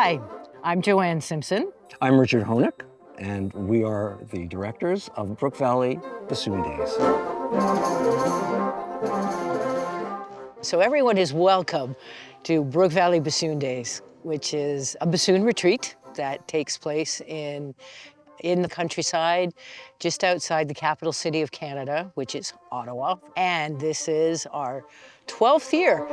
Hi, I'm Joanne Simpson. I'm Richard Honeck, and we are the directors of Brooke Valley Bassoon Days. So everyone is welcome to Brooke Valley Bassoon Days, which is a bassoon retreat that takes place in the countryside, just outside the capital city of Canada, which is Ottawa. And this is our 12th year.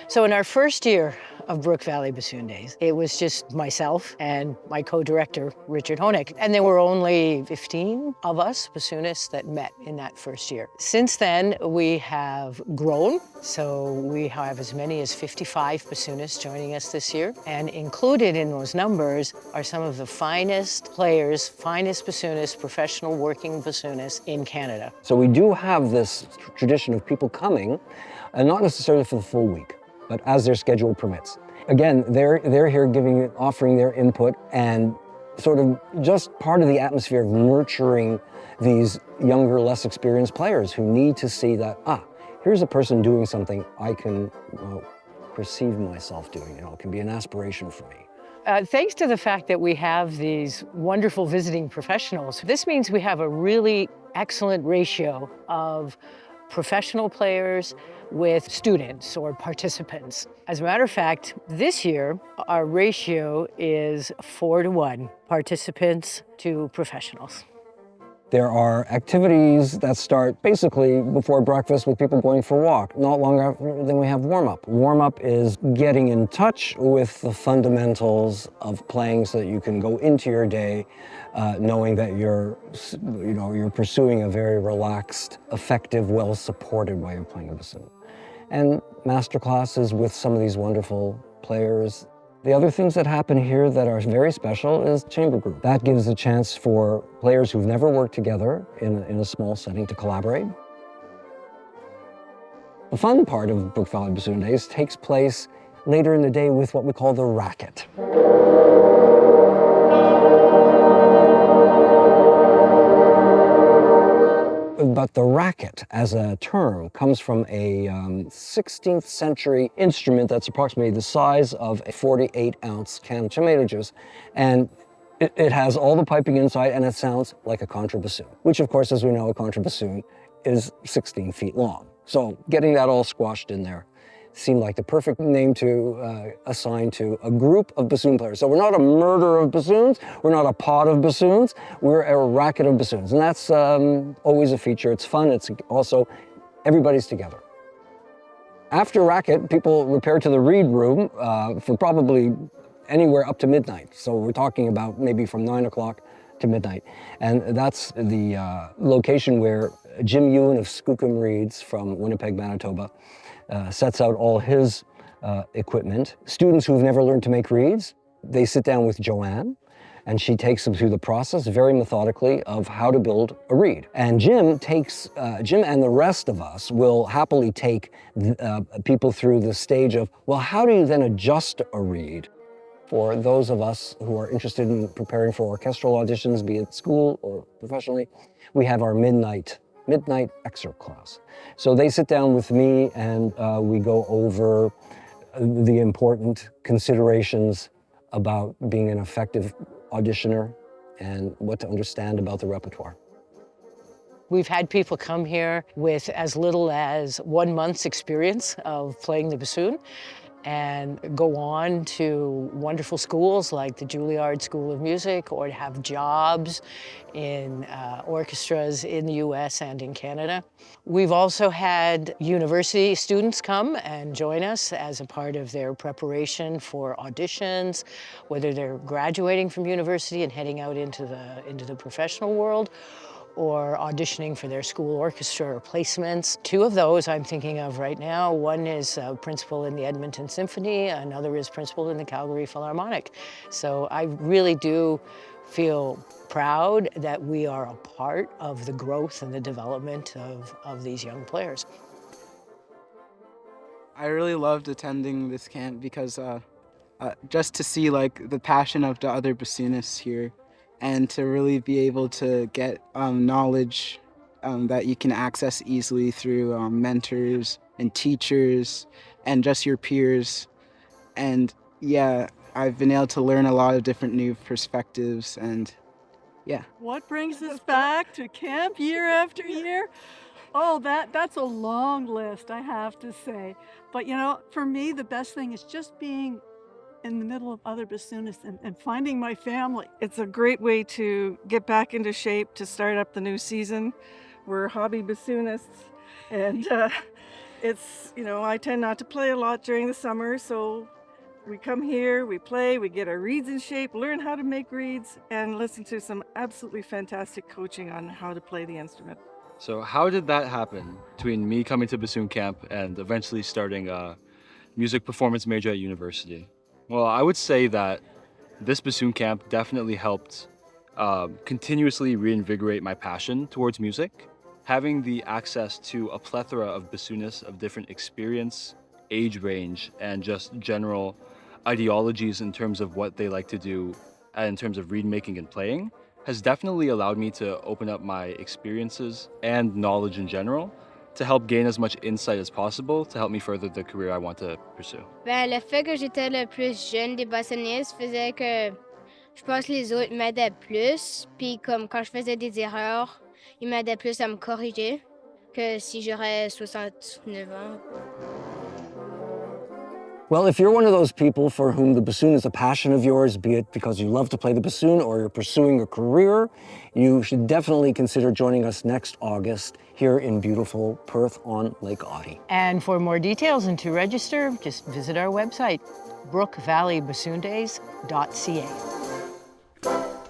So in our first year of Brooke Valley Bassoon Days, it was just myself and my co-director, Richard Honeck. And there were only 15 of us bassoonists that met in that first year. Since then, we have grown. So we have as many as 55 bassoonists joining us this year. And included in those numbers are some of the finest players, finest bassoonists, professional working bassoonists in Canada. So we do have this tradition of people coming, and not necessarily for the full week, but as their schedule permits. Again, they're here offering their input and sort of just part of the atmosphere of nurturing these younger, less experienced players who need to see that, here's a person doing something I can perceive myself doing. It can be an aspiration for me. Thanks to the fact that we have these wonderful visiting professionals, this means we have a really excellent ratio of professional players with students or participants. As a matter of fact, this year, our ratio is 4-to-1, participants to professionals. There are activities that start basically before breakfast with people going for a walk. Not long after, then we have warm-up. Warm-up is getting in touch with the fundamentals of playing so that you can go into your day knowing that you're pursuing a very relaxed, effective, well-supported way of playing a bassoon. And master classes with some of these wonderful players. The other things that happen here that are very special is chamber group. That gives a chance for players who've never worked together in a small setting to collaborate. The fun part of Brooke Valley Bassoon Days takes place later in the day with what we call the racket. But the racket, as a term, comes from a 16th century instrument that's approximately the size of a 48-ounce can of tomato juice. And it has all the piping inside, and it sounds like a contrabassoon, which, of course, as we know, a contrabassoon is 16 feet long. So getting that all squashed in there seemed like the perfect name to assign to a group of bassoon players. So we're not a murder of bassoons, we're not a pod of bassoons, we're a racket of bassoons. And that's always a feature. It's fun, it's also, everybody's together. After racket, people repair to the reed room for probably anywhere up to midnight. So we're talking about maybe from 9 o'clock to midnight. And that's the location where Jim Ewan of Skookum Reeds from Winnipeg, Manitoba, sets out all his equipment. Students who've never learned to make reeds, they sit down with Joanne, and she takes them through the process very methodically of how to build a reed. And Jim and the rest of us will happily take people through the stage of, well, how do you then adjust a reed? For those of us who are interested in preparing for orchestral auditions, be it school or professionally, we have our midnight excerpt class. So they sit down with me and we go over the important considerations about being an effective auditioner and what to understand about the repertoire. We've had people come here with as little as 1 month's experience of playing the bassoon and go on to wonderful schools like the Juilliard School of Music, or to have jobs in orchestras in the US and in Canada. We've also had university students come and join us as a part of their preparation for auditions, whether they're graduating from university and heading out into the professional world, or auditioning for their school orchestra or placements. 2 of those I'm thinking of right now. One is principal in the Edmonton Symphony, another is principal in the Calgary Philharmonic. So I really do feel proud that we are a part of the growth and the development of these young players. I really loved attending this camp because just to see like the passion of the other bassoonists here, and to really be able to get knowledge that you can access easily through mentors and teachers and just your peers. And Yeah, I've been able to learn a lot of different new perspectives, and yeah. What brings us back to camp year after year? Oh, that's a long list, I have to say. But you know, for me, the best thing is just being in the middle of other bassoonists and finding my family. It's a great way to get back into shape to start up the new season. We're hobby bassoonists, and it's, you know, I tend not to play a lot during the summer, so we come here, we play, we get our reeds in shape, learn how to make reeds, and listen to some absolutely fantastic coaching on how to play the instrument. So how did that happen between me coming to bassoon camp and eventually starting a music performance major at university? Well, I would say that this bassoon camp definitely helped continuously reinvigorate my passion towards music. Having the access to a plethora of bassoonists of different experience, age range, and just general ideologies in terms of what they like to do in terms of reed making and playing has definitely allowed me to open up my experiences and knowledge in general to help gain as much insight as possible to help me further the career I want to pursue. Ben, le fait que j'étais le plus jeune des bassonistes faisait que je pense que les autres m'aidaient plus. Puis comme quand je faisais des erreurs, ils m'aidaient plus à me corriger que si j'aurais 69 ans. Well, if you're one of those people for whom the bassoon is a passion of yours, be it because you love to play the bassoon or you're pursuing a career, you should definitely consider joining us next August here in beautiful Perth on Lake Aughie. And for more details and to register, just visit our website, brookvalleybassoondays.ca.